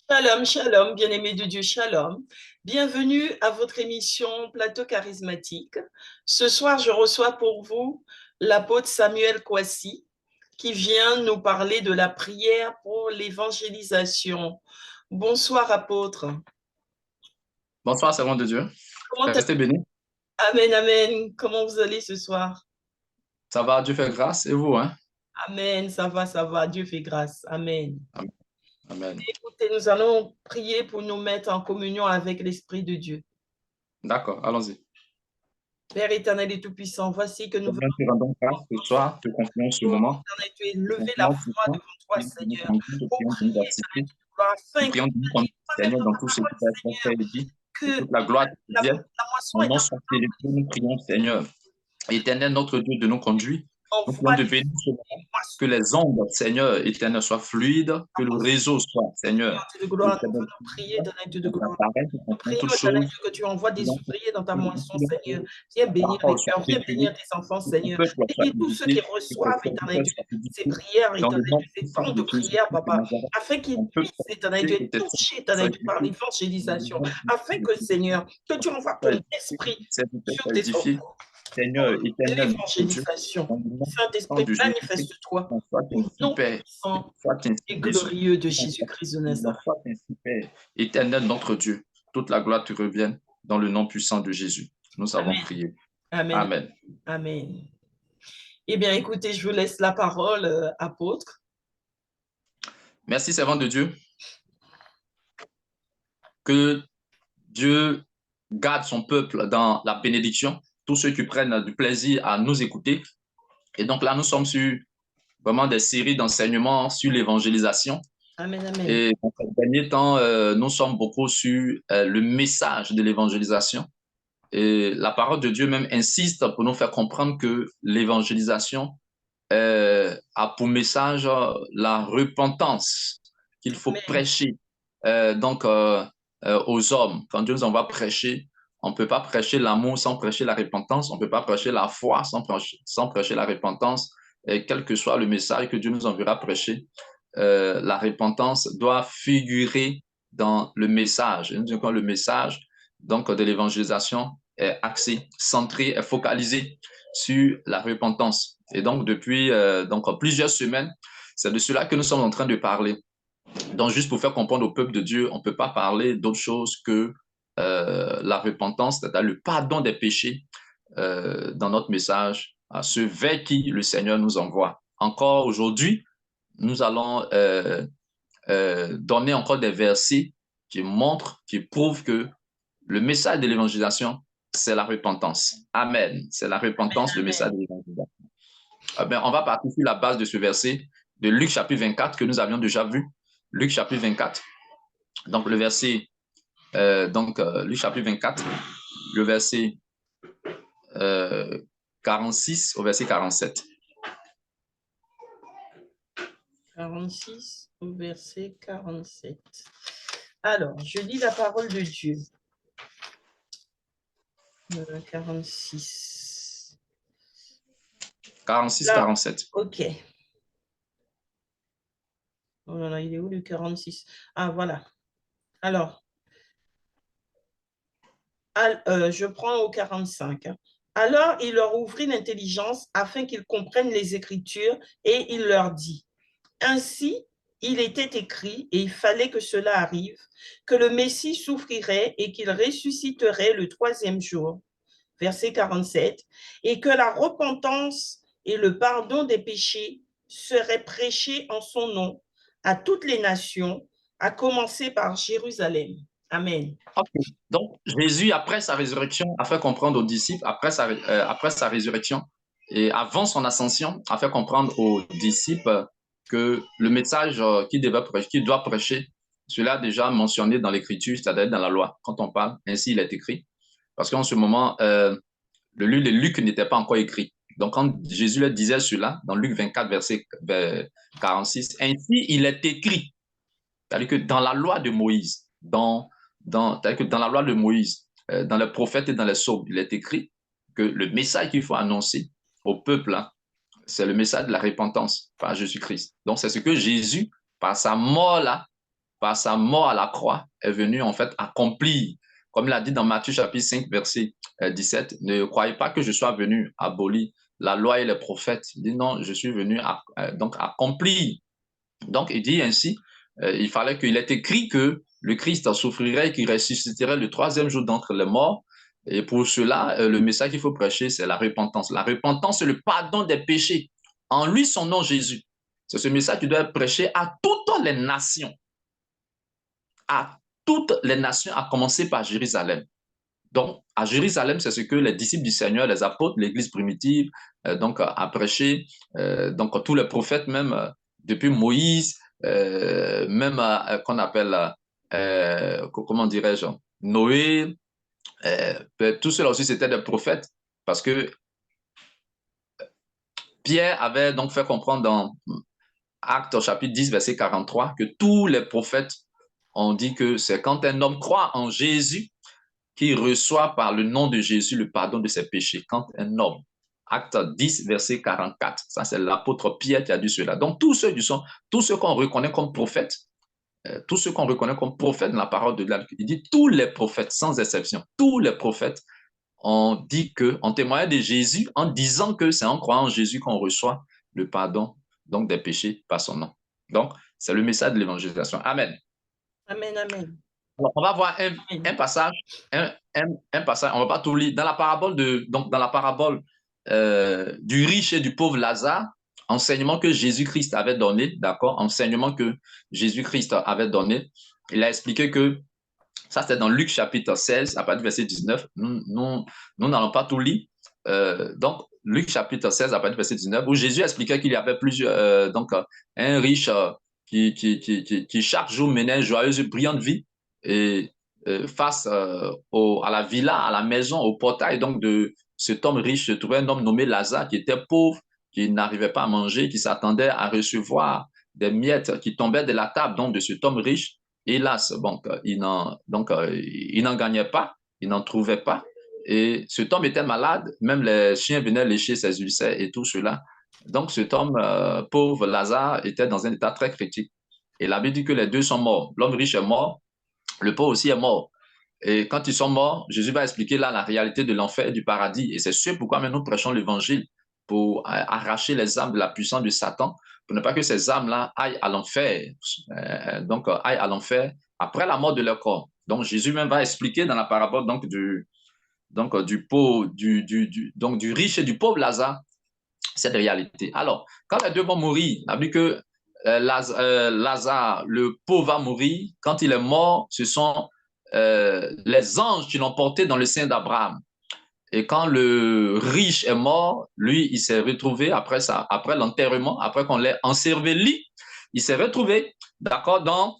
Shalom, shalom, bien-aimés de Dieu, shalom. Bienvenue à votre émission Plateau charismatique. Ce soir, je reçois pour vous l'apôtre Samuel Kwasi qui vient nous parler de la prière pour l'évangélisation. Bonsoir, apôtre. Bonsoir, servant de Dieu. Comment Restez bénis. Amen, amen. Comment vous allez ce soir? Ça va, Dieu fait grâce. Et vous, hein? Amen, ça va, ça va. Dieu fait grâce. Amen. Amen. Amen. Écoutez, nous allons prier pour nous mettre en communion avec l'Esprit de Dieu. D'accord, allons-y. Père éternel et tout-puissant, voici que nous venons. Seigneur, te rendons grâce ce soir, te confions ce moment. Éternel, tu es Te levé la confions ce foi temps. devant toi, Nous prions de nous Seigneur, conduire, nous pour prions de nous prier, assister. éternel, afin Nous que, prions de nous conduire, toi-même Seigneur, dans dans ta tout ce qui parole, va être Seigneur, fait et dit. Que que toute la gloire te la vienne. moisson Ton est nom soit élevé. Nous prions, Seigneur, éternel, notre Dieu, de nous conduire. Nous prions envoie de les bénir ce moment. moissons Que les ondes, Seigneur, éternel, soient fluides. Que le réseau soit, Seigneur, de gloire. Nous éternel, venons prier, éternel Dieu de dans ta gloire. parole, nous Nous confions prions, toutes éternel choses. Dieu, que tu envoies des Donc, ouvriers dans ta moisson, que Seigneur. Viens la bénir les parole soit cœurs, viens bénir véhiculée, tes enfants, que ton Seigneur. peuple soit Bénis tous ceux qui éduqué, que tes reçoivent, éternel serviteurs Dieu, soient ces éduqués, prières, dans le éternel nom Dieu, ces puissant temps de de prière, Jésus-Christ de papa, Nazareth. afin qu'ils Ton peuple puissent, soit éternel Dieu, éduqué, que être tes touchés, serviteurs soient éternel Dieu, par éduqués, dans le l'évangélisation, nom afin puissant de que, Jésus-Christ. Seigneur, que tu envoies Sois ton éduqué, que esprit tes serviteurs sur soient tes édifiés. enfants Seigneur pour éternel, notre Dieu, l'évangélisation. dans le nom puissant Saint-Esprit, de Jésus-Christ, manifeste-toi qu'on soit au ainsi, nom Père, puissant soit ainsi, et Jésus. glorieux de Qu'on Jésus-Christ de soit Nazareth. soit ainsi, Père, éternel, notre Dieu. Toute la gloire te revienne dans le nom puissant de Jésus. Nous avons Amen. prié. Amen. Amen. Amen. Eh bien, écoutez, je vous laisse la parole, apôtre. Merci, servant de Dieu. Que Dieu garde son peuple dans la bénédiction, tous ceux qui prennent du plaisir à nous écouter. Et donc là, nous sommes sur vraiment des séries d'enseignements sur l'évangélisation. Amen, amen. Et dans ces derniers temps, nous sommes beaucoup sur le message de l'évangélisation. Et la parole de Dieu même insiste pour nous faire comprendre que l'évangélisation a pour message la repentance qu'il faut Amen. prêcher aux hommes. Quand Dieu nous envoie prêcher, on ne peut pas prêcher l'amour sans prêcher la repentance, on ne peut pas prêcher la foi sans prêcher la repentance, et quel que soit le message que Dieu nous enverra prêcher, la repentance doit figurer dans le message. Et nous disons que le message donc, de l'évangélisation est axé, centré, est focalisé sur la repentance. Et donc, depuis plusieurs semaines, c'est de cela que nous sommes en train de parler. Donc, juste pour faire comprendre au peuple de Dieu, on ne peut pas parler d'autre chose que la repentance, c'est-à-dire le pardon des péchés dans notre message, à ceux vers qui le Seigneur nous envoie. Encore aujourd'hui, nous allons donner encore des versets qui montrent, qui prouvent que le message de l'évangélisation, c'est la repentance. Amen. C'est la repentance, Amen, le message amen. de l'évangélisation. On va partir sur la base de ce verset de Luc chapitre 24 que nous avions déjà vu. Luc chapitre 24. Donc, le verset, Luc chapitre 24, le verset 46 au verset 47. 46 au verset 47. Alors, je lis la parole de Dieu. 46. 46, 47. Ok. Oh là là, il est où le 46? Ah, voilà. Alors, je prends au 45. Alors, il leur ouvrit l'intelligence afin qu'ils comprennent les Écritures et il leur dit, ainsi, il était écrit, et il fallait que cela arrive, que le Messie souffrirait et qu'il ressusciterait le troisième jour. Verset 47, et que la repentance et le pardon des péchés seraient prêchés en son nom à toutes les nations, à commencer par Jérusalem. Amen. Okay. Donc, Jésus, après sa résurrection, a fait comprendre aux disciples, après sa résurrection et avant son ascension, a fait comprendre aux disciples que le message qu'il doit prêcher, cela est déjà mentionné dans l'Écriture, c'est-à-dire dans la loi, quand on parle, ainsi il est écrit. Parce qu'en ce moment, le livre de Luc n'était pas encore écrit. Donc, quand Jésus leur disait cela, dans Luc 24, verset 46, ainsi il est écrit. C'est-à-dire que dans la loi de Moïse, c'est-à-dire que dans la loi de Moïse, dans les prophètes et dans les psaumes, il est écrit que le message qu'il faut annoncer au peuple, hein, c'est le message de la repentance par Jésus-Christ. Donc, c'est ce que Jésus, par sa mort là, par sa mort à la croix, est venu en fait accomplir, comme il a dit dans Matthieu chapitre 5, verset 17, ne croyez pas que je sois venu abolir la loi et les prophètes. Il dit non, je suis venu donc accomplir. Donc il dit ainsi, il fallait qu'il ait écrit que le Christ souffrirait et qu'il ressusciterait le troisième jour d'entre les morts. Et pour cela, le message qu'il faut prêcher, c'est la repentance. La repentance, c'est le pardon des péchés. En lui, son nom, Jésus. C'est ce message qui doit être prêché à toutes les nations. À toutes les nations, à commencer par Jérusalem. Donc, à Jérusalem, c'est ce que les disciples du Seigneur, les apôtres, l'Église primitive, donc a prêché. Donc, tous les prophètes, même depuis Moïse, même qu'on appelle, comment dirais-je, Noé, tout cela aussi, c'était des prophètes, parce que Pierre avait donc fait comprendre dans Actes chapitre 10, verset 43, que tous les prophètes ont dit que c'est quand un homme croit en Jésus qu'il reçoit par le nom de Jésus le pardon de ses péchés. Quand un homme, Acte 10, verset 44, ça c'est l'apôtre Pierre qui a dit cela. Donc tous ceux qu'on reconnaît comme prophètes, tous ceux qu'on reconnaît comme prophètes dans la parole de Dieu, il dit tous les prophètes, sans exception, tous les prophètes ont dit que, ont témoigné de Jésus en disant que c'est en croyant en Jésus qu'on reçoit le pardon donc des péchés par son nom. Donc, c'est le message de l'évangélisation. Amen. Amen, amen. Alors, on va voir un passage, un passage, on ne va pas tout lire. Dans la parabole, du riche et du pauvre Lazare, enseignement que Jésus-Christ avait donné, d'accord, enseignement que Jésus-Christ avait donné, il a expliqué que ça, c'est dans Luc chapitre 16, à partir du verset 19. Nous n'allons pas tout lire. Donc, Luc chapitre 16, à partir du verset 19, où Jésus expliquait qu'il y avait plusieurs, un riche qui chaque jour menait une joyeuse et brillante vie et face à la villa, à la maison, au portail donc de cet homme riche se trouvait un homme nommé Lazare qui était pauvre, qui n'arrivait pas à manger, qui s'attendait à recevoir des miettes qui tombaient de la table donc de cet homme riche. Hélas, donc, il n'en gagnait pas, il n'en trouvait pas. Et cet homme était malade, même les chiens venaient lécher ses ulcères et tout cela. Donc, cet homme pauvre, Lazare, était dans un état très critique. Et la Bible dit que les deux sont morts. L'homme riche est mort, le pauvre aussi est mort. Et quand ils sont morts, Jésus va expliquer là la réalité de l'enfer et du paradis. Et c'est ce pourquoi nous prêchons l'évangile, pour arracher les âmes de la puissance de Satan, pour ne pas que ces âmes-là aillent à l'enfer, aillent à l'enfer après la mort de leur corps. Donc Jésus même va expliquer dans la parabole du riche et du pauvre Lazare cette réalité. Alors, quand les deux vont mourir, on a vu que Lazare, le pauvre, va mourir. Quand il est mort, ce sont les anges qui l'ont porté dans le sein d'Abraham. Et quand le riche est mort, lui, il s'est retrouvé après l'enterrement, après qu'on l'ait enseveli, il s'est retrouvé, d'accord, dans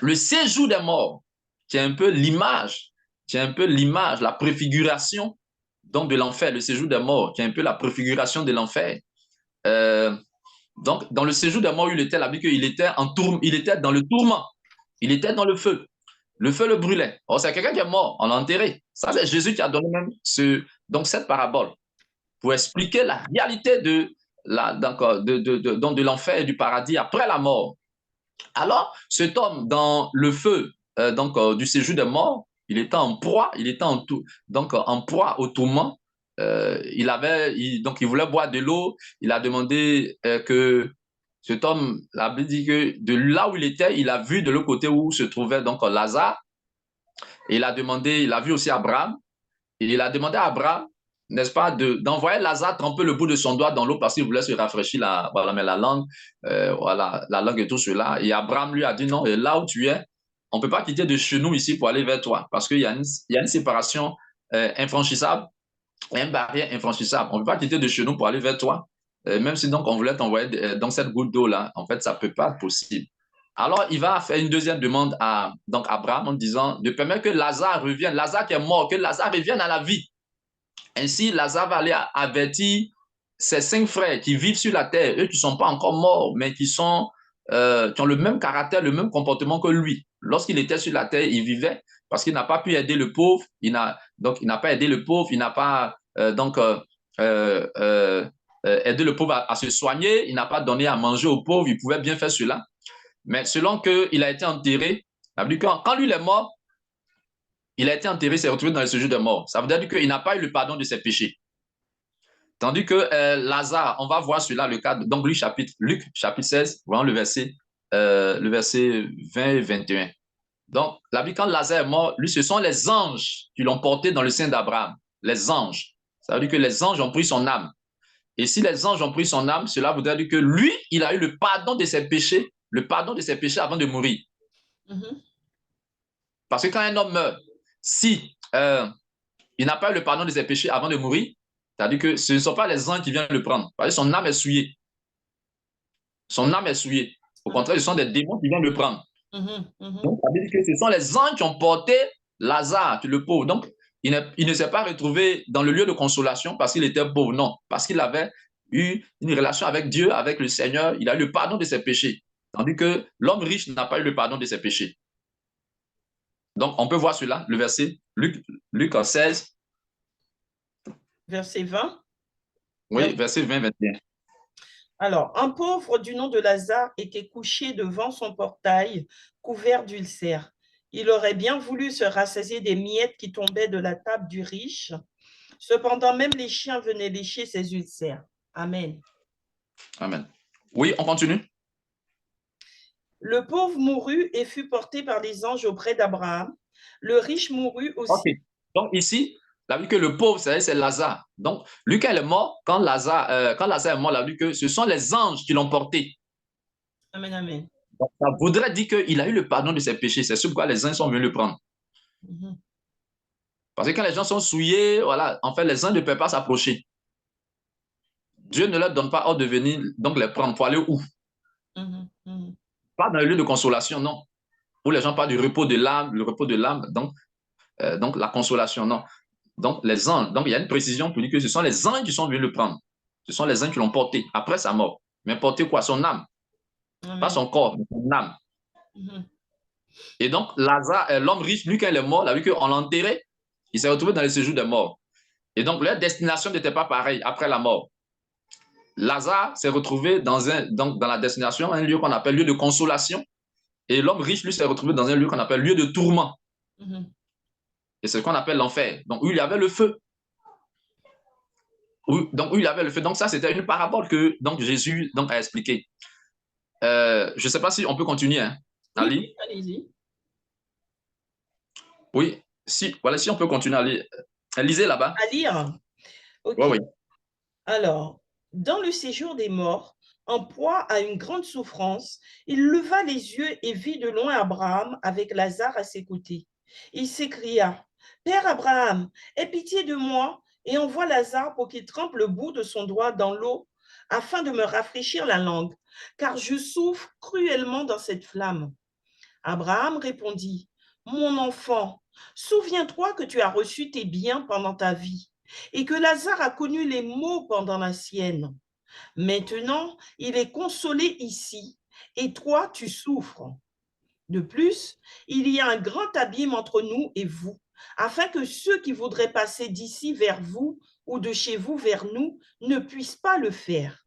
le séjour des morts, qui est un peu l'image, la préfiguration donc de l'enfer, le séjour des morts, qui est un peu la préfiguration de l'enfer. Donc, dans le séjour des morts, il était là, il était il était dans le tourment, il était dans le feu. Le feu le brûlait. Or, c'est quelqu'un qui est mort, on l'a enterré. Ça, c'est Jésus qui a donné même cette parabole pour expliquer la réalité de l'enfer et du paradis après la mort. Alors, cet homme dans le feu du séjour des morts, il était en proie, en proie au tourment. Il voulait boire de l'eau. Il a demandé que cet homme, la Bible dit que de là où il était, il a vu de l'autre côté où se trouvait donc Lazare. Et il a vu aussi Abraham. Et il a demandé à Abraham, n'est-ce pas, d'envoyer Lazare tremper le bout de son doigt dans l'eau parce qu'il voulait se rafraîchir la langue, la langue et tout cela. Et Abraham lui a dit non, et là où tu es, on ne peut pas quitter de chez nous ici pour aller vers toi parce qu'il y a une séparation infranchissable, une barrière infranchissable. On ne peut pas quitter de chez nous pour aller vers toi. Même si donc on voulait t'envoyer dans cette goutte d'eau-là, en fait, ça ne peut pas être possible. Alors, il va faire une deuxième demande à Abraham en disant de permettre que Lazare revienne, Lazare qui est mort, que Lazare revienne à la vie. Ainsi, Lazare va aller avertir ses 5 frères qui vivent sur la terre, eux qui ne sont pas encore morts, mais qui ont le même caractère, le même comportement que lui. Lorsqu'il était sur la terre, il vivait parce qu'il n'a pas pu aider le pauvre, il n'a pas aidé le pauvre, il n'a pas aidé le pauvre à se soigner, il n'a pas donné à manger au pauvre, il pouvait bien faire cela. Mais selon qu'il a été enterré, ça veut dire que quand lui il est mort, il a été enterré, il s'est retrouvé dans le séjour de mort. Ça veut dire qu'il n'a pas eu le pardon de ses péchés. Tandis que Lazare, on va voir cela, le cas. Donc, Luc, chapitre 16, vraiment le verset 20 et 21. Donc, la Bible, quand Lazare est mort, lui, ce sont les anges qui l'ont porté dans le sein d'Abraham. Les anges. Ça veut dire que les anges ont pris son âme. Et si les anges ont pris son âme, cela voudrait dire que lui, il a eu le pardon de ses péchés, avant de mourir. Parce que quand un homme meurt, si il n'a pas eu le pardon de ses péchés avant de mourir, c'est-à-dire que ce ne sont pas les anges qui viennent le prendre. Parce que son âme est souillée. Son âme est souillée. Au contraire, ce sont des démons qui viennent le prendre. Donc, ça veut dire que ce sont les anges qui ont porté Lazare, le pauvre. Donc, il ne s'est pas retrouvé dans le lieu de consolation parce qu'il était pauvre, non. Parce qu'il avait eu une relation avec Dieu, avec le Seigneur. Il a eu le pardon de ses péchés. Tandis que l'homme riche n'a pas eu le pardon de ses péchés. Donc, on peut voir cela, le verset, Luc 16. Verset 20. Oui, verset 20-21. Alors, un pauvre du nom de Lazare était couché devant son portail, couvert d'ulcères. Il aurait bien voulu se rassasier des miettes qui tombaient de la table du riche. Cependant, même les chiens venaient lécher ses ulcères. Amen. Amen. Oui, on continue. Le pauvre mourut et fut porté par les anges auprès d'Abraham. Le riche mourut aussi. Okay. Donc ici, la vie que le pauvre, c'est Lazare. Donc, lui, quand il est mort, quand Lazare est mort, la vie que ce sont les anges qui l'ont porté. Amen, amen. Donc, ça voudrait dire qu'il a eu le pardon de ses péchés. C'est ce pourquoi les anges sont venus le prendre. Parce que quand les gens sont souillés, voilà, en fait, les anges ne peuvent pas s'approcher. Dieu ne leur donne pas ordre de venir, donc les prendre. Pour aller où? Pas dans le lieu de consolation, non. Où les gens parlent du repos de l'âme, le repos de l'âme, donc la consolation, non. Donc, les anges, donc il y a une précision pour dire que ce sont les anges qui sont venus le prendre. Ce sont les anges qui l'ont porté après sa mort. Mais porté quoi? Son âme. Amen. Pas son corps, mais son âme. Et donc, Lazare, l'homme riche, lui, quand il est mort, il a vu qu'on l'a enterré, il s'est retrouvé dans le séjour des morts. Et donc, leur destination n'était pas pareille après la mort. Lazare s'est retrouvé dans la destination, un lieu qu'on appelle lieu de consolation. Et l'homme riche, lui, s'est retrouvé dans un lieu qu'on appelle lieu de tourment. Et c'est ce qu'on appelle l'enfer. Donc, où il y avait le feu. Donc, où il y avait le feu. Donc, ça, c'était une parabole que Jésus a expliqué. Je ne sais pas si on peut continuer. Hein. Oui, allez-y. Oui, si on peut continuer. Lisez là-bas. À lire. Okay. Oui. Alors, dans le séjour des morts, en proie à une grande souffrance, il leva les yeux et vit de loin Abraham avec Lazare à ses côtés. Il s'écria, « Père Abraham, aie pitié de moi et envoie Lazare pour qu'il trempe le bout de son doigt dans l'eau afin de me rafraîchir la langue, car je souffre cruellement dans cette flamme. » Abraham répondit, « Mon enfant, souviens-toi que tu as reçu tes biens pendant ta vie et que Lazare a connu les maux pendant la sienne. Maintenant, il est consolé ici et toi, tu souffres. De plus, il y a un grand abîme entre nous et vous, afin que ceux qui voudraient passer d'ici vers vous ou de chez vous vers nous ne puissent pas le faire. »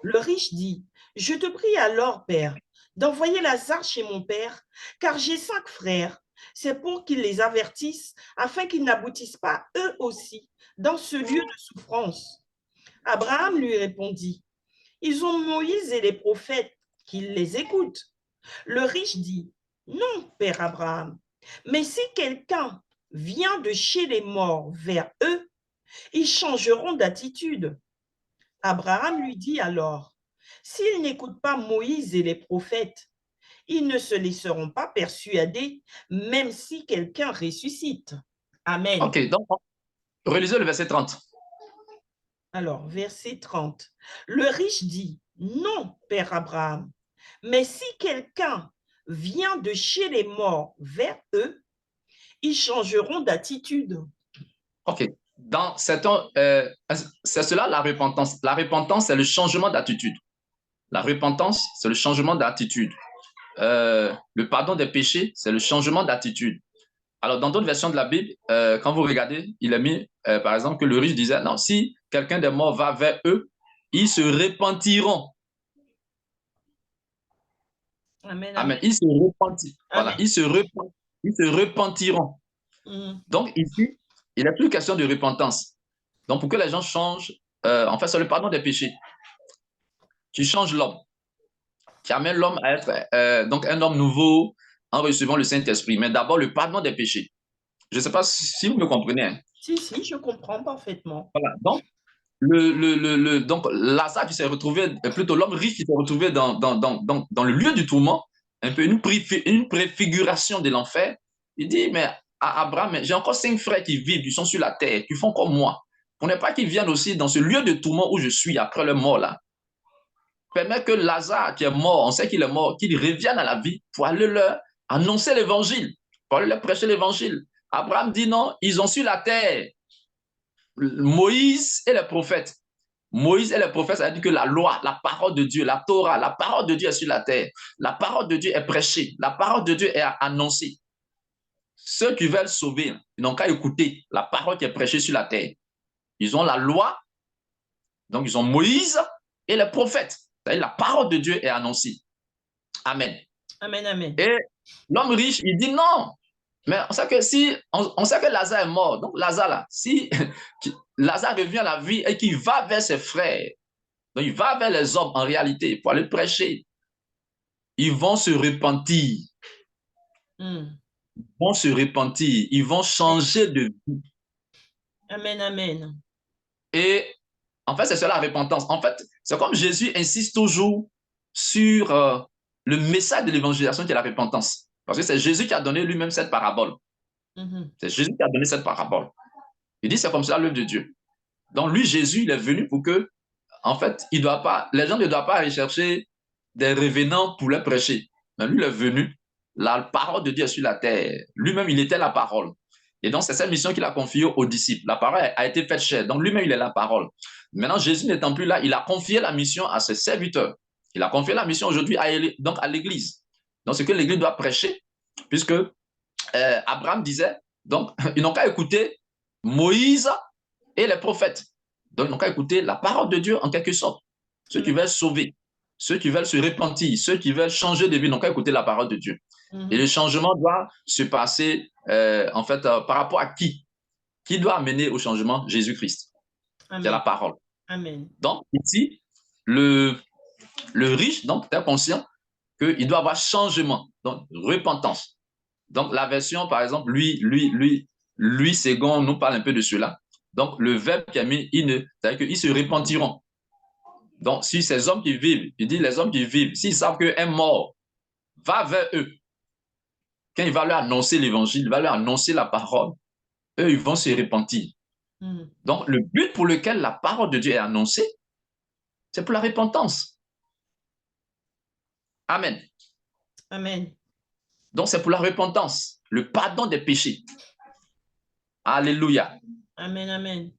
Le riche dit, « Je te prie alors, Père, d'envoyer Lazare chez mon père, car j'ai 5 frères. C'est pour qu'ils les avertissent, afin qu'ils n'aboutissent pas eux aussi dans ce lieu de souffrance. » Abraham lui répondit, « Ils ont Moïse et les prophètes, qu'ils les écoutent. » Le riche dit, « Non, Père Abraham, mais si quelqu'un vient de chez les morts vers eux, ils changeront d'attitude. » Abraham lui dit alors, « S'ils n'écoutent pas Moïse et les prophètes, ils ne se laisseront pas persuader, même si quelqu'un ressuscite. » Amen. Ok, donc, relisez le verset 30. Alors, verset 30. Le riche dit, « Non, Père Abraham, mais si quelqu'un vient de chez les morts vers eux, ils changeront d'attitude. » Ok. C'est cela la repentance. La repentance, c'est le changement d'attitude. La repentance, c'est le changement d'attitude. Le pardon des péchés, c'est le changement d'attitude. Alors, dans d'autres versions de la Bible, quand vous regardez, il est mis, par exemple, que le riche disait, non, si quelqu'un des morts va vers eux, ils se repentiront. Amen, Amen. amen. Ils se repentiront. Voilà, Amen. ils se repentiront. Mhm. Donc ici, il n'est plus question de repentance. Donc pour que les gens changent, en fait, c'est le pardon des péchés. Tu changes l'homme. Tu amènes l'homme à être donc un homme nouveau en recevant le Saint-Esprit. Mais d'abord, le pardon des péchés. Je ne sais pas si vous me comprenez, hein. Si, si, je comprends parfaitement. Voilà. Donc, donc Lazare qui s'est retrouvé, plutôt l'homme riche qui s'est retrouvé dans le lieu du tourment, un peu une préfiguration de l'enfer. Il dit, mais à Abraham, j'ai encore 5 frères qui vivent, ils sont sur la terre, qui font comme moi. Pour ne pas qu'ils viennent aussi dans ce lieu de tourment où je suis après leur mort là. Permet que Lazare qui est mort, on sait qu'il est mort, qu'il revienne à la vie pour aller leur annoncer l'évangile, pour aller leur prêcher l'évangile. Abraham dit non, ils ont sur la terre Moïse et les prophètes. Moïse et les prophètes, ça veut dire que la loi, la parole de Dieu, la Torah, la parole de Dieu est sur la terre. La parole de Dieu est prêchée. La parole de Dieu est annoncée. Ceux qui veulent sauver, ils n'ont qu'à écouter la parole qui est prêchée sur la terre. Ils ont la loi, donc ils ont Moïse et les prophètes. C'est-à-dire la parole de Dieu est annoncée. Amen. Amen, amen. Et l'homme riche, il dit non. Mais on sait que si on sait que Lazare est mort, donc Lazare là, si Lazare revient à la vie et qu'il va vers ses frères, donc il va vers les hommes en réalité pour aller prêcher, ils vont se repentir, Mm. ils vont changer de vie. Amen, amen. Et en fait, c'est ça la repentance. En fait, c'est comme Jésus insiste toujours sur le message de l'évangélisation qui est la repentance. Parce que c'est Jésus qui a donné lui-même cette parabole. Mhm. C'est Jésus qui a donné cette parabole. Il dit c'est comme ça l'œuvre de Dieu. Donc lui, Jésus, il est venu pour que, en fait, les gens ne doivent pas rechercher des revenants pour les prêcher. Mais lui, il est venu, la parole de Dieu est sur la terre. Lui-même, il était la parole. Et donc, c'est cette mission qu'il a confiée aux disciples. La parole a été faite chair. Donc, lui-même, il est la parole. Maintenant, Jésus n'étant plus là, il a confié la mission à ses serviteurs. Il a confié la mission aujourd'hui donc à l'Église. Donc, ce que l'Église doit prêcher, puisque Abraham disait, donc, ils n'ont qu'à écouter Moïse et les prophètes. Donc, ils n'ont qu'à écouter la parole de Dieu en quelque sorte. Ceux qui veulent sauver, ceux qui veulent se repentir, ceux qui veulent changer de vie, n'ont qu'à écouter la parole de Dieu. Et le changement doit se passer, en fait, par rapport à qui? Qui doit amener au changement? Jésus-Christ. C'est la parole. Amen. Donc, ici, le riche, donc, est conscient qu'il doit avoir changement, donc repentance. Donc, la version, par exemple, lui, second, nous parle un peu de cela. Donc, le verbe qui a mis, c'est-à-dire qu'ils se repentiront. Donc, si ces hommes qui vivent, il dit les hommes qui vivent, s'ils savent qu'un mort va vers eux, quand il va leur annoncer l'évangile, il va leur annoncer la parole, eux, ils vont se repentir. Donc, le but pour lequel la parole de Dieu est annoncée, c'est pour la repentance. Amen. Amen. Donc, c'est pour la repentance, le pardon des péchés. Alléluia. Amen, amen.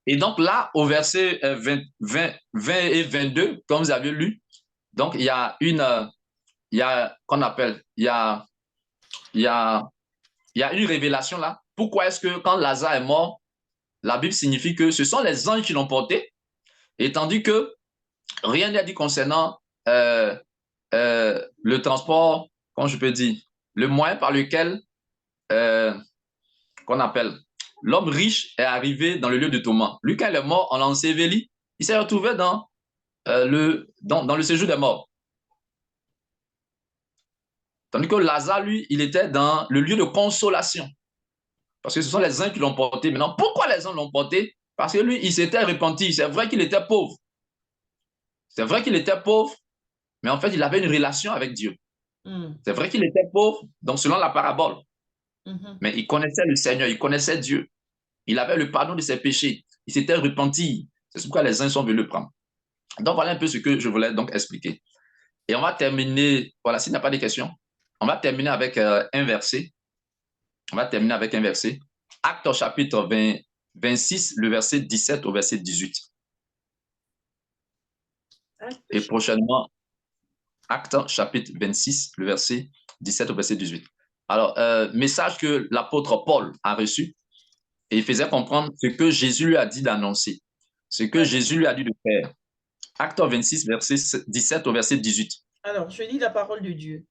Et donc là, au verset 20 et 22, comme vous avez lu, donc il y a qu'on appelle, il y a une révélation là. Pourquoi est-ce que quand Lazare est mort, la Bible signifie que ce sont les anges qui l'ont porté, et tandis que rien n'est dit concernant le transport, comment je peux dire, le moyen par lequel, qu'on appelle, l'homme riche est arrivé dans le lieu de tourment. Lui, quand il est mort, on l'a enseveli, il s'est retrouvé dans le séjour des morts. Tandis que Lazare, lui, il était dans le lieu de consolation. Parce que ce sont les uns qui l'ont porté. Maintenant, pourquoi les uns l'ont porté? Parce que lui, il s'était repenti. C'est vrai qu'il était pauvre. C'est vrai qu'il était pauvre, mais en fait, il avait une relation avec Dieu. C'est vrai qu'il était pauvre, donc selon la parabole. Mais il connaissait le Seigneur, il connaissait Dieu. Il avait le pardon de ses péchés. Il s'était repenti. C'est pourquoi les uns sont venus le prendre. Donc, voilà un peu ce que je voulais donc expliquer. Et on va terminer, voilà, s'il n'y a pas de questions, on va terminer avec un verset. On va terminer avec un verset. Actes au chapitre 26, le verset 17 au verset 18. Et prochainement, Actes chapitre 26, le verset 17 au verset 18. Alors, message que l'apôtre Paul a reçu, et il faisait comprendre ce que Jésus lui a dit d'annoncer, ce que Jésus lui a dit de faire. Acte 26, verset 17 au verset 18. Alors, je lis la parole de Dieu.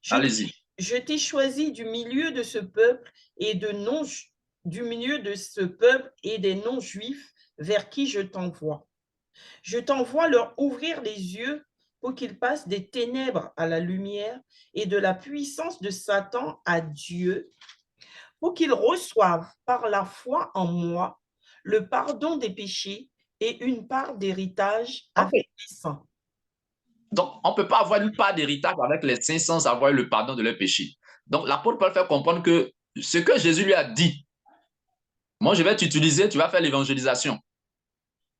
Je Allez-y. je t'ai choisi du milieu de ce peuple et de non, du milieu de ce peuple et des non-juifs vers qui je t'envoie. Je t'envoie leur ouvrir les yeux pour qu'ils passent des ténèbres à la lumière et de la puissance de Satan à Dieu, pour qu'ils reçoivent par la foi en moi le pardon des péchés et une part d'héritage avec Ok. les saints. Donc, on ne peut pas avoir une part d'héritage avec les saints sans avoir le pardon de leurs péchés. Donc, l'apôtre Paul fait comprendre que ce que Jésus lui a dit, moi, je vais t'utiliser, tu vas faire l'évangélisation.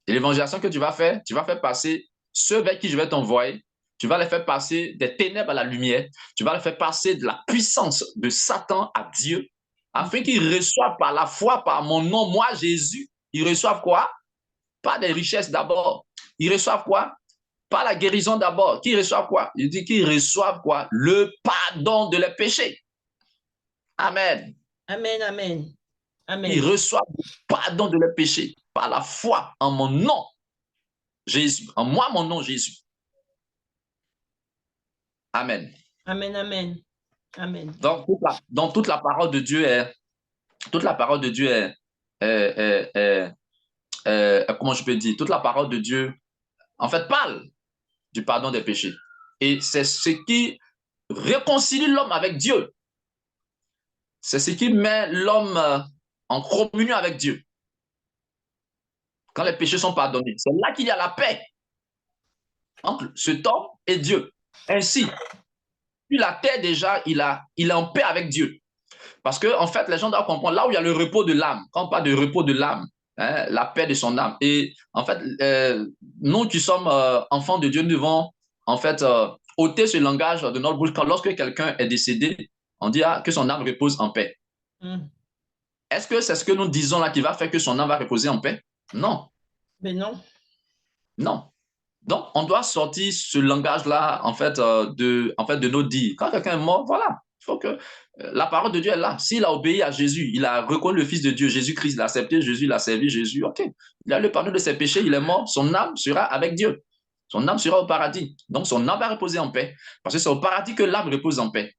Et l'évangélisation que tu vas faire passer ceux vers qui je vais t'envoyer, tu vas les faire passer des ténèbres à la lumière, tu vas les faire passer de la puissance de Satan à Dieu, afin qu'ils reçoivent par la foi, par mon nom, moi, Jésus, ils reçoivent quoi? Pas des richesses d'abord. Ils reçoivent quoi? Pas la guérison d'abord. Qu'ils reçoivent quoi? Il dit qu'ils reçoivent quoi? Le pardon de leurs péchés. Amen. Amen, amen, Ils amen, reçoivent le pardon de leurs péchés par la foi en mon nom, Jésus. En moi, mon nom, Jésus. Amen. amen, amen, amen. Donc toute la parole de Dieu est, toute la parole de Dieu est, est- est- comment je peux dire, toute la parole de Dieu, en fait, parle du pardon des péchés. Et c'est ce qui réconcilie l'homme avec Dieu. C'est ce qui met l'homme en communion avec Dieu. Quand les péchés sont pardonnés, c'est là qu'il y a la paix entre cet homme et Dieu. Ainsi, puis la terre déjà, il est en paix avec Dieu. Parce que, en fait, les gens doivent comprendre, là où il y a le repos de l'âme, quand on parle de repos de l'âme, hein, la paix de son âme. Et en fait, nous qui sommes enfants de Dieu, nous devons, en fait, ôter ce langage de notre bouche. Quand lorsque quelqu'un est décédé, on dit que son âme repose en paix. Mm. Est-ce que c'est ce que nous disons là qui va faire que son âme va reposer en paix? Non, Mais non, non. Donc, on doit sortir ce langage-là, en fait, de nos dires. Quand quelqu'un est mort, voilà. Il faut que la parole de Dieu est là. S'il a obéi à Jésus, il a reconnu le Fils de Dieu, Jésus-Christ, il a accepté Jésus, il a servi Jésus, OK. Il a le pardon de ses péchés, il est mort, son âme sera avec Dieu. Son âme sera au paradis. Donc, son âme va reposer en paix. Parce que c'est au paradis que l'âme repose en paix.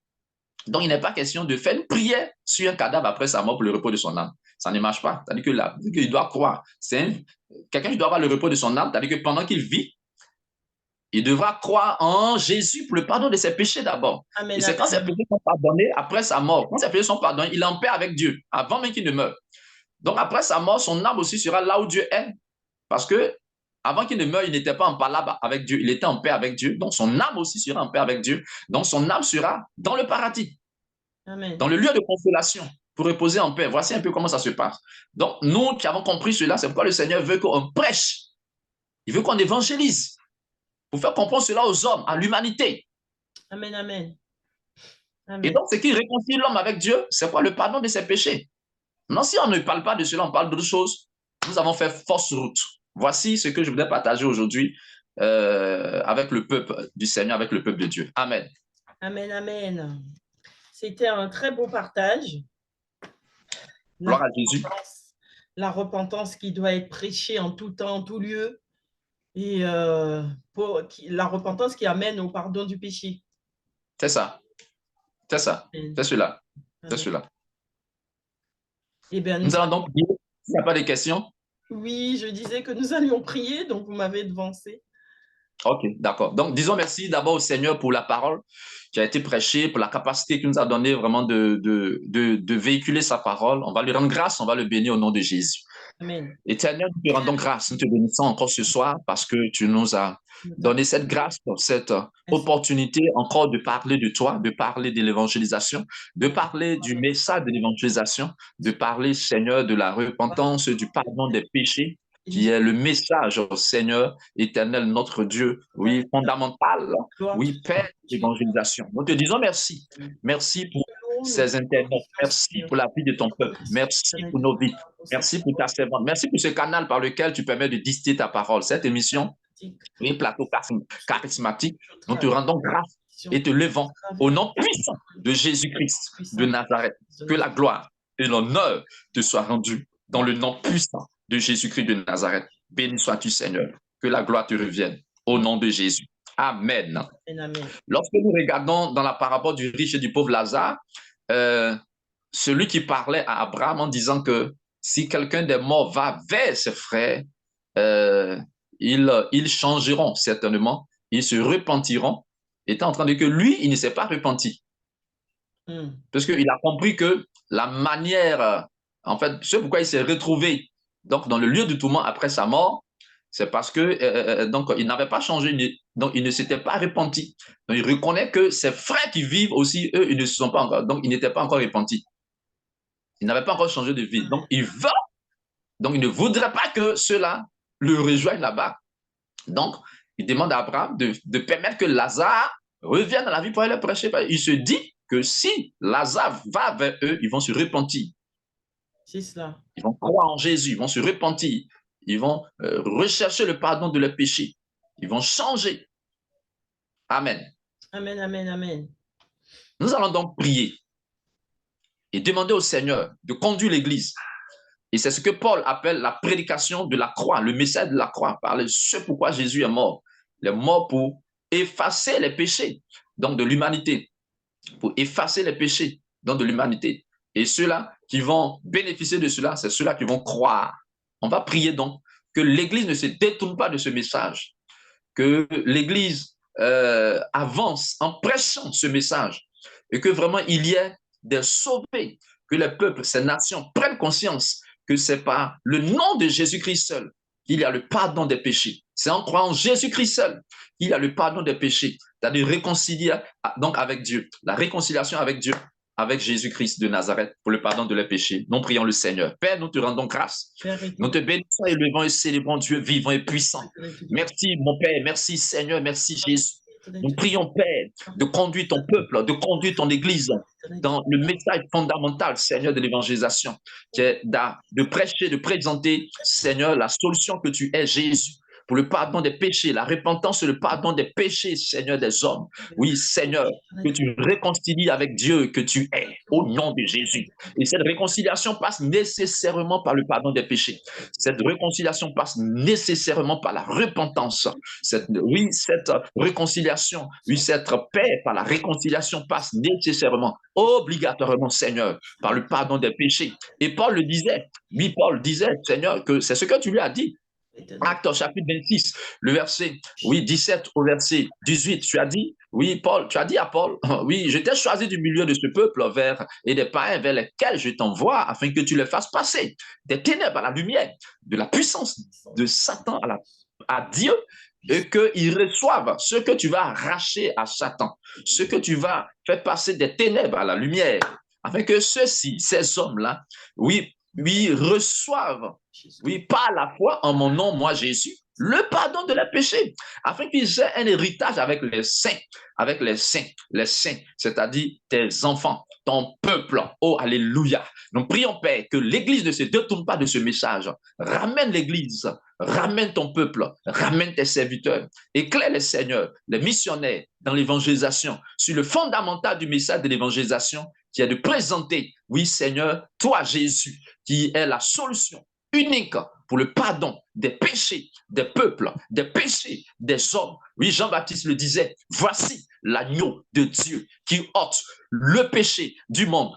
Donc, il n'est pas question de faire une prière sur un cadavre après sa mort pour le repos de son âme. Ça ne marche pas. C'est-à-dire qu'il doit croire. Quelqu'un qui doit avoir le repos de son âme, c'est-à-dire que pendant qu'il vit, il devra croire en Jésus pour le pardon de ses péchés d'abord. amen, Et c'est quand ses amen, péchés sont pardonnés après sa mort. Quand ses péchés sont pardonnés, il est en paix avec Dieu, avant même qu'il ne meure. Donc après sa mort, son âme aussi sera là où Dieu est. Parce que avant qu'il ne meure, il n'était pas en palabre avec Dieu, il était en paix avec Dieu. Donc son âme aussi sera en paix avec Dieu. Donc son âme sera dans le paradis, amen, dans le lieu de consolation, pour reposer en paix. Voici un peu comment ça se passe. Donc nous qui avons compris cela, c'est pourquoi le Seigneur veut qu'on prêche. Il veut qu'on évangélise pour faire comprendre cela aux hommes, à l'humanité. amen, amen, Et amen. donc, ce qui réconcilie l'homme avec Dieu, c'est quoi? Le pardon de ses péchés. Non, si on ne parle pas de cela, on parle d'autres choses, nous avons fait fausse route. Voici ce que je voudrais partager aujourd'hui avec le peuple du Seigneur, avec le peuple de Dieu. Amen. Amen, amen. C'était un très beau partage. Gloire à Jésus. La repentance qui doit être prêchée en tout temps, en tout lieu, et la repentance qui amène au pardon du péché. C'est ça. C'est ça. C'est cela. C'est cela. Eh bien, Nous allons donc prier. S'il n'y a pas de questions. Oui, je disais que nous allions prier, donc vous m'avez devancé. Ok, d'accord. Donc, disons merci d'abord au Seigneur pour la parole qui a été prêchée, pour la capacité qu'il nous a donnée vraiment de véhiculer sa parole. On va lui rendre grâce, on va le bénir au nom de Jésus. Amen. Éternel, nous te rendons grâce, nous te bénissons encore ce soir parce que tu nous as donné cette grâce, cette opportunité encore de parler de toi, de parler de l'évangélisation, de parler du message de l'évangélisation, de parler, Seigneur, de la repentance, du pardon des péchés, qui est le message, Seigneur, éternel, notre Dieu, oui, fondamental, oui, Père, d'évangélisation. Nous te disons merci. Merci pour ces internautes. Merci pour la vie de ton peuple. Merci pour nos vies. Merci pour ta servante. Merci pour ce canal par lequel tu permets de distiller ta parole. Cette émission, un plateau charismatique, nous te rendons grâce et te levons au nom puissant de Jésus-Christ de Nazareth. Que la gloire et l'honneur te soient rendus dans le nom puissant de Jésus-Christ de Nazareth. Béni sois-tu, Seigneur. Que la gloire te revienne au nom de Jésus. Amen. Amen, amen. Lorsque nous regardons dans la parabole du riche et du pauvre Lazare, celui qui parlait à Abraham en disant que si quelqu'un des morts va vers ses frères, euh, ils changeront certainement, ils se repentiront, était en train de dire que lui, il ne s'est pas repenti. Parce qu'il a compris que la manière, en fait, c'est pourquoi il s'est retrouvé donc, dans le lieu du tourment après sa mort, c'est parce que donc, il n'avait pas changé, donc il ne s'était pas repenti. Donc, il reconnaît que ses frères qui vivent aussi, eux, ils ne se sont pas encore, donc ils n'étaient pas encore repentis. Ils n'avaient pas encore changé de vie. Donc, donc il ne voudrait pas que ceux-là le rejoignent là-bas. Donc, il demande à Abraham de permettre que Lazare revienne dans la vie pour aller prêcher. Il se dit que si Lazare va vers eux, ils vont se repentir. C'est cela. Ils vont croire en Jésus, ils vont se repentir. Ils vont rechercher le pardon de leurs péchés. Ils vont changer. Amen. Amen, amen, amen. Nous allons donc prier et demander au Seigneur de conduire l'Église. Et c'est ce que Paul appelle la prédication de la croix, le message de la croix, par ce pourquoi Jésus est mort. Il est mort pour effacer les péchés donc de l'humanité, pour effacer les péchés donc de l'humanité. Et ceux-là qui vont bénéficier de cela, c'est ceux-là qui vont croire. On va prier donc que l'Église ne se détourne pas de ce message, que l'Église avance en prêchant ce message et que vraiment il y ait des sauvés, que les peuples, ces nations prennent conscience que c'est par le nom de Jésus-Christ seul qu'il y a le pardon des péchés. C'est en croyant en Jésus-Christ seul qu'il y a le pardon des péchés, c'est-à-dire réconcilier donc avec Dieu, la réconciliation avec Dieu, avec Jésus-Christ de Nazareth pour le pardon de leurs péchés. Nous prions le Seigneur. Père, nous te rendons grâce. Nous te bénissons, élevons et célébrons Dieu vivant et puissant. Merci mon Père, merci Seigneur, merci Jésus. Nous prions, Père, de conduire ton peuple, de conduire ton Église dans le message fondamental, Seigneur, de l'évangélisation, qui est de prêcher, de présenter, Seigneur, la solution que tu es, Jésus, pour le pardon des péchés, la repentance et le pardon des péchés, Seigneur, des hommes. Oui, Seigneur, que tu réconcilies avec Dieu que tu es, au nom de Jésus. Et cette réconciliation passe nécessairement par le pardon des péchés. Cette réconciliation passe nécessairement par la repentance. Cette réconciliation, oui, cette paix par la réconciliation passe nécessairement, obligatoirement, Seigneur, par le pardon des péchés. Et Paul le disait, oui, Paul disait, Seigneur, que c'est ce que tu lui as dit. Acte chapitre 26, le verset, oui, 17 au verset 18, tu as dit, oui, Paul, tu as dit à Paul, oui, je t'ai choisi du milieu de ce peuple et des païens vers lesquels je t'envoie afin que tu les fasses passer des ténèbres à la lumière, de la puissance de Satan à Dieu, et qu'ils reçoivent ce que tu vas arracher à Satan, ce que tu vas faire passer des ténèbres à la lumière, afin que ceux-ci, ces hommes-là, oui, reçoivent, oui, par la foi en mon nom, moi Jésus, le pardon de leurs péchés, afin qu'ils aient un héritage avec les saints, c'est-à-dire tes enfants, ton peuple. Oh, alléluia. Nous prions, Père, que l'Église ne se détourne pas de ce message. Ramène l'Église, ramène ton peuple, ramène tes serviteurs, éclaire les seigneurs, les missionnaires dans l'évangélisation, sur le fondamental du message de l'évangélisation, qui est de présenter, oui Seigneur, toi Jésus, qui est la solution unique pour le pardon des péchés des peuples, des péchés des hommes. Oui, Jean-Baptiste le disait, voici l'agneau de Dieu qui ôte le péché du monde,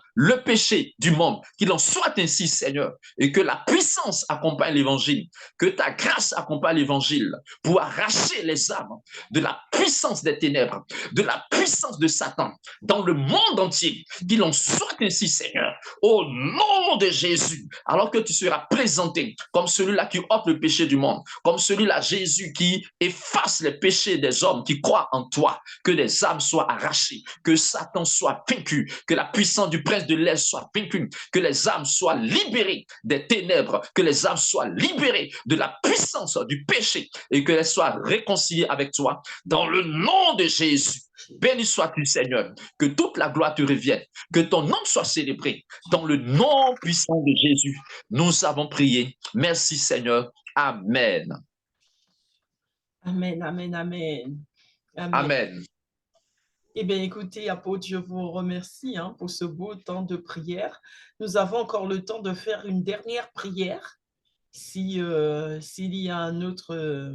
qu'il en soit ainsi, Seigneur, et que la puissance accompagne l'évangile, que ta grâce accompagne l'évangile pour arracher les âmes de la puissance des ténèbres, de la puissance de Satan dans le monde entier, qu'il en soit ainsi, Seigneur, au nom de Jésus, alors que tu seras présenté comme celui-là qui ôte le péché du monde, comme celui-là, Jésus, qui efface les péchés des hommes qui croient en toi, que les âmes soient arrachées, que Satan soit vaincu, que la puissance du prince de l'air soit vaincue, que les âmes soient libérées des ténèbres, que les âmes soient libérées de la puissance du péché et qu'elles soient réconciliées avec toi dans le nom de Jésus. Béni sois-tu, Seigneur, que toute la gloire te revienne, que ton nom soit célébré dans le nom puissant de Jésus. Nous avons prié. Merci, Seigneur. Amen. Amen, amen, amen. Amen. Amen. Eh bien, écoutez, apôtre, je vous remercie pour ce beau temps de prière. Nous avons encore le temps de faire une dernière prière. S'il y a un autre...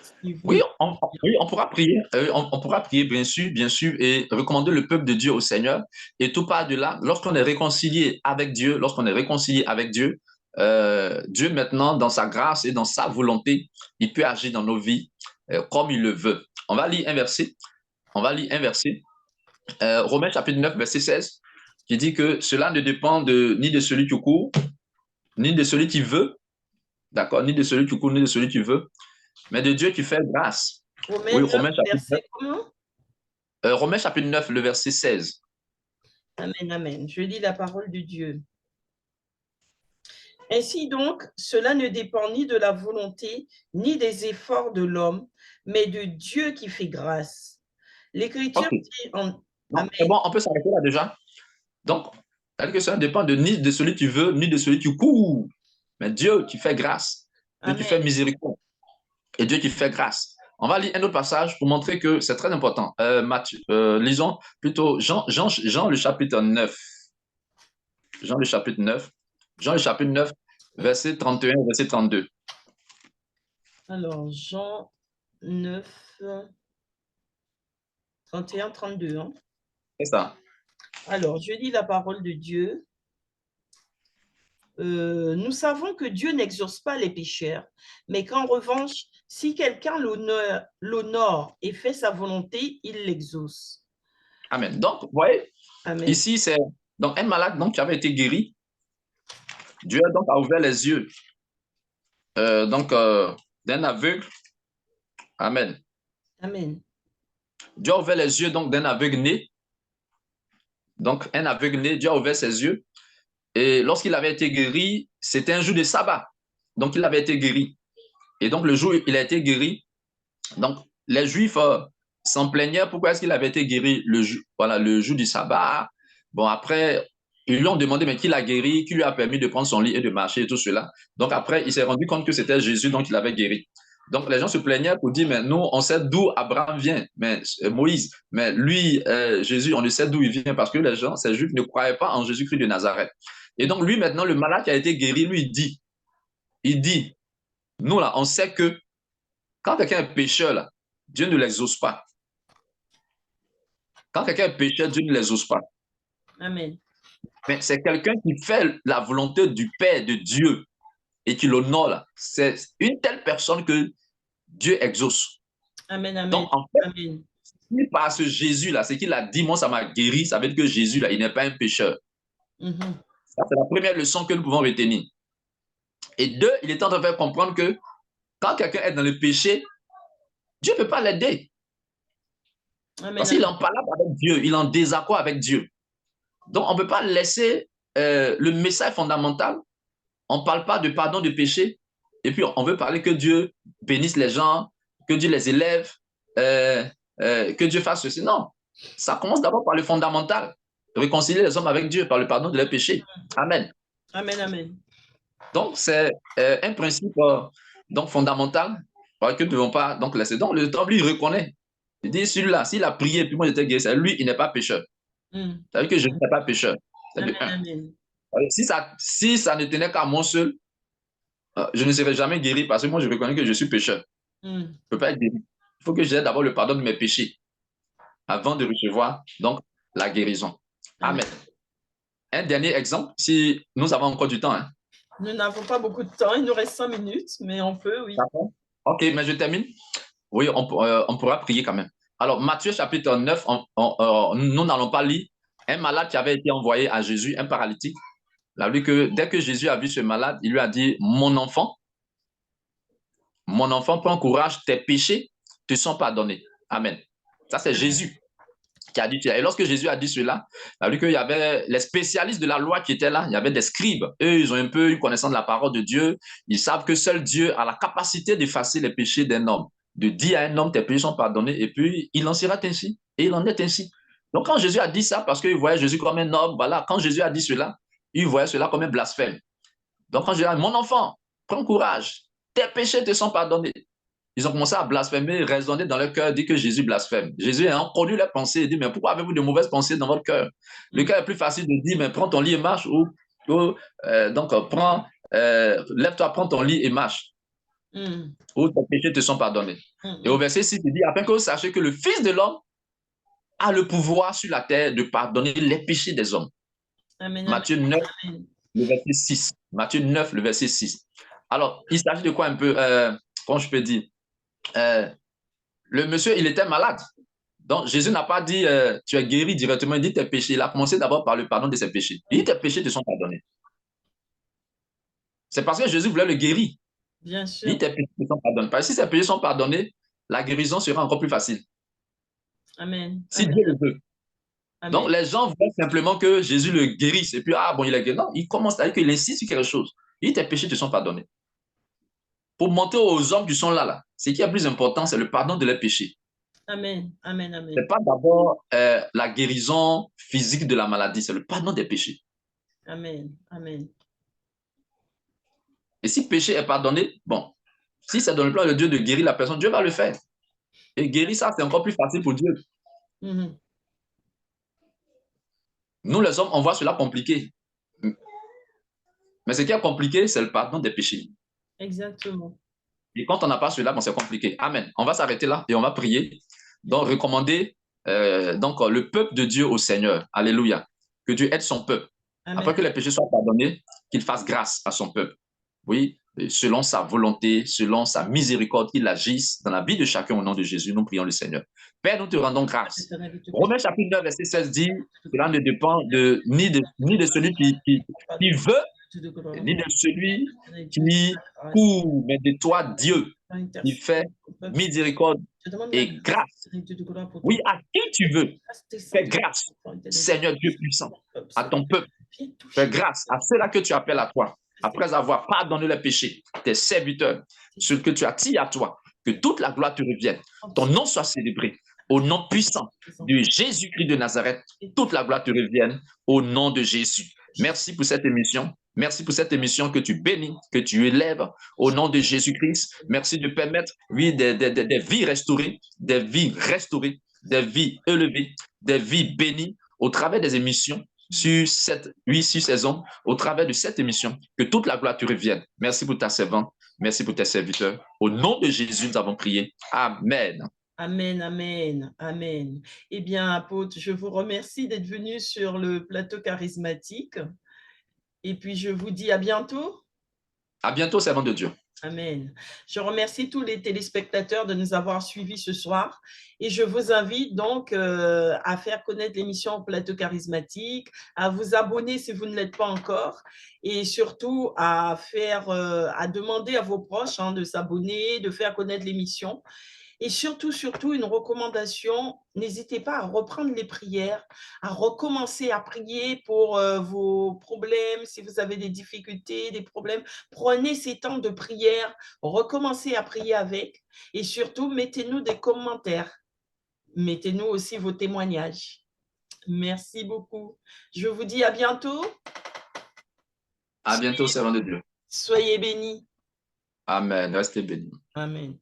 Si vous... Oui, on pourra prier, on pourra prier bien sûr, et recommander le peuple de Dieu au Seigneur. Et tout part de là, lorsqu'on est réconcilié avec Dieu, Dieu maintenant, dans sa grâce et dans sa volonté, il peut agir dans nos vies comme il le veut. On va lire un verset, Romains chapitre 9, verset 16, qui dit que cela ne dépend ni de celui qui court, ni de celui qui veut, d'accord, ni de celui qui court, ni de celui qui veut, mais de Dieu qui fait grâce. Romains Oui, 9, verset comment? Romains chapitre 9, le verset 16. Amen, amen. Je lis la parole de Dieu. Ainsi donc, cela ne dépend ni de la volonté, ni des efforts de l'homme, mais de Dieu qui fait grâce. L'Écriture dit en... Amen. Bon, on peut s'arrêter là déjà. Donc, c'est-à-dire que cela ne dépend ni de celui qui veut, ni de celui qui court, mais Dieu qui fait grâce, Dieu qui fait miséricorde, et Dieu qui fait grâce. On va lire un autre passage pour montrer que c'est très important. Lisons plutôt Jean le chapitre 9. Jean le chapitre 9. Jean le chapitre 9, verset 31, verset 32. Alors, Jean 9, 31, 32. Hein? C'est ça. Alors, je lis la parole de Dieu. Nous savons que Dieu n'exauce pas les pécheurs, mais qu'en revanche, si quelqu'un l'honore et fait sa volonté, il l'exauce. Amen. Donc, vous voyez, Amen. Ici, c'est donc un malade donc, qui avait été guéri. Dieu donc a ouvert les yeux d'un aveugle. Amen. Amen. Dieu a ouvert les yeux donc d'un aveugle né. Donc, un aveugle né, Dieu a ouvert ses yeux. Et lorsqu'il avait été guéri, c'était un jour de sabbat. Donc, il avait été guéri. Et donc, le jour où il a été guéri, donc, les Juifs s'en plaignaient. Pourquoi est-ce qu'il avait été guéri le jour du sabbat? Bon, après, ils lui ont demandé, mais qui l'a guéri, qui lui a permis de prendre son lit et de marcher et tout cela. Donc, après, il s'est rendu compte que c'était Jésus, donc il avait guéri. Donc, les gens se plaignaient pour dire, mais nous, on sait d'où Abraham vient, mais Moïse, mais lui, Jésus, on ne sait d'où il vient parce que les gens, ces Juifs, ne croyaient pas en Jésus-Christ de Nazareth. Et donc, lui, maintenant, le malade qui a été guéri, lui, il dit, nous, là, on sait que quand quelqu'un est pécheur, là, Dieu ne l'exauce pas. Quand quelqu'un est pécheur, Dieu ne l'exauce pas. Amen. Mais c'est quelqu'un qui fait la volonté du Père, de Dieu, et qui l'honore. C'est une telle personne que Dieu exauce. Amen, amen. Donc, en fait, amen. Par ce Jésus-là, c'est qu'il a dit, moi, ça m'a guéri, ça veut dire que Jésus-là, il n'est pas un pécheur. Ça, c'est la première leçon que nous pouvons retenir. Et deux, il est en train de faire comprendre que quand quelqu'un est dans le péché, Dieu ne peut pas l'aider. Parce qu'il est en palabre avec Dieu, il est en désaccord avec Dieu. Donc, on ne peut pas laisser le message fondamental. On ne parle pas de pardon de péché. Et puis, on veut parler que Dieu bénisse les gens, que Dieu les élève, que Dieu fasse ceci. Non. Ça commence d'abord par le fondamental. Réconcilier les hommes avec Dieu par le pardon de leurs péchés. Amen. Amen, amen. Donc, c'est un principe donc, fondamental que nous ne devons pas donc, laisser. Donc, le temple, lui, il reconnaît. Il dit, celui-là, s'il a prié, puis moi, j'étais guéri, lui, il n'est pas pécheur. Ça veut dire que je n'ai pas pécheur. Amen, amen. Si ça ne tenait qu'à moi seul, je ne serais jamais guéri parce que moi, je reconnais que je suis pécheur. Je ne peux pas être guéri. Il faut que j'ai d'abord le pardon de mes péchés avant de recevoir donc la guérison. Amen. Un dernier exemple, si nous avons encore du temps. Hein. Nous n'avons pas beaucoup de temps, il nous reste 5 minutes, mais on peut, oui. Ok, mais je termine. Oui, on pourra prier quand même. Alors, Matthieu chapitre 9, nous n'allons pas lire un malade qui avait été envoyé à Jésus, un paralytique. Il a vu que dès que Jésus a vu ce malade, il lui a dit, mon enfant, prends courage, tes péchés te sont pardonnés. Amen. Ça, c'est Jésus qui a dit cela. Et lorsque Jésus a dit cela, il a vu qu'il y avait les spécialistes de la loi qui étaient là. Il y avait des scribes. Eux, ils ont un peu une connaissance de la parole de Dieu. Ils savent que seul Dieu a la capacité d'effacer les péchés d'un homme, de dire à un homme, tes péchés sont pardonnés, et puis il en sera ainsi. Et il en est ainsi. Donc, quand Jésus a dit ça, parce qu'il voyait Jésus comme un homme, voilà, quand Jésus a dit cela, il voyait cela comme un blasphème. Donc, quand Jésus a dit, mon enfant, prends courage, tes péchés te sont pardonnés. Ils ont commencé à blasphémer, raisonner dans leur cœur, dire que Jésus blasphème. Jésus a conduit leurs pensées et dit, mais pourquoi avez-vous de mauvaises pensées dans votre cœur? Le cœur est plus facile de dire, mais prends ton lit et marche, lève-toi, prends ton lit et marche. où tes péchés te sont pardonnés. Et au verset 6, il dit, afin que vous sachiez que le Fils de l'homme a le pouvoir sur la terre de pardonner les péchés des hommes. Amen. Matthieu 9, le verset 6. Matthieu 9, le verset 6. Alors, il s'agit de quoi un peu, comment je peux dire, le monsieur, il était malade. Donc, Jésus n'a pas dit, tu es guéri directement, il dit tes péchés. Il a commencé d'abord par le pardon de ses péchés. Il dit tes péchés te sont pardonnés. C'est parce que Jésus voulait le guérir. Bien Il sûr. dit tes péchés te sont pardonnés. Parce que si tes péchés sont pardonnés, la guérison sera encore plus facile. Amen. Si Amen. Dieu le veut. Amen. Donc, les gens veulent simplement que Jésus le guérisse. Et puis, ah bon, il est guéri. Non, il commence à dire qu'il insiste sur quelque chose. Il dit tes péchés te sont pardonnés. Pour montrer aux hommes qui sont là, ce qui est plus important, c'est le pardon de leurs péchés. Amen. Amen. Amen. Ce n'est pas d'abord la guérison physique de la maladie, c'est le pardon des péchés. Amen. Amen. Et si le péché est pardonné, bon, si c'est dans le plan de Dieu de guérir la personne, Dieu va le faire. Et guérir ça, c'est encore plus facile pour Dieu. Nous, les hommes, on voit cela compliqué. Mais ce qui est compliqué, c'est le pardon des péchés. Exactement. Et quand on n'a pas cela, bon, c'est compliqué. Amen. On va s'arrêter là et on va prier. Donc, recommander le peuple de Dieu au Seigneur. Alléluia. Que Dieu aide son peuple. Amen. Après que les péchés soient pardonnés, qu'il fasse grâce à son peuple. Oui, selon sa volonté, selon sa miséricorde, qu'il agisse dans la vie de chacun au nom de Jésus. Nous prions le Seigneur. Père, nous te rendons grâce. Romains chapitre 9, verset 16 dit, cela ne dépend ni de celui qui veut, ni de celui qui court, mais de toi, Dieu, qui fait miséricorde et grâce. Oui, à qui tu veux, fais grâce, Seigneur Dieu puissant, à ton peuple. Fais grâce à ceux-là que tu appelles à toi, après avoir pardonné les péchés, tes serviteurs, ceux que tu attires à toi, que toute la gloire te revienne. Ton nom soit célébré. Au nom puissant de Jésus-Christ de Nazareth, toute la gloire te revienne au nom de Jésus. Merci pour cette émission. Merci pour cette émission que tu bénis, que tu élèves au nom de Jésus-Christ. Merci de permettre, oui, des vies restaurées, des vies restaurées, des vies élevées, des vies bénies au travers des émissions sur ces hommes, au travers de cette émission, que toute la gloire te revienne. Merci pour ta servante, merci pour tes serviteurs. Au nom de Jésus, nous avons prié. Amen. Amen, amen, amen. Eh bien, apôtre, je vous remercie d'être venu sur le plateau charismatique. Et puis, je vous dis à bientôt. À bientôt, servant de Dieu. Amen. Je remercie tous les téléspectateurs de nous avoir suivis ce soir et je vous invite donc à faire connaître l'émission Plateau Charismatique, à vous abonner si vous ne l'êtes pas encore et surtout à demander à vos proches de s'abonner, de faire connaître l'émission. Et surtout, une recommandation, n'hésitez pas à reprendre les prières, à recommencer à prier pour vos problèmes, si vous avez des difficultés, des problèmes. Prenez ces temps de prière, recommencez à prier avec et surtout, mettez-nous des commentaires. Mettez-nous aussi vos témoignages. Merci beaucoup. Je vous dis à bientôt. À bientôt, servant de Dieu. Soyez bénis. Amen. Restez bénis. Amen.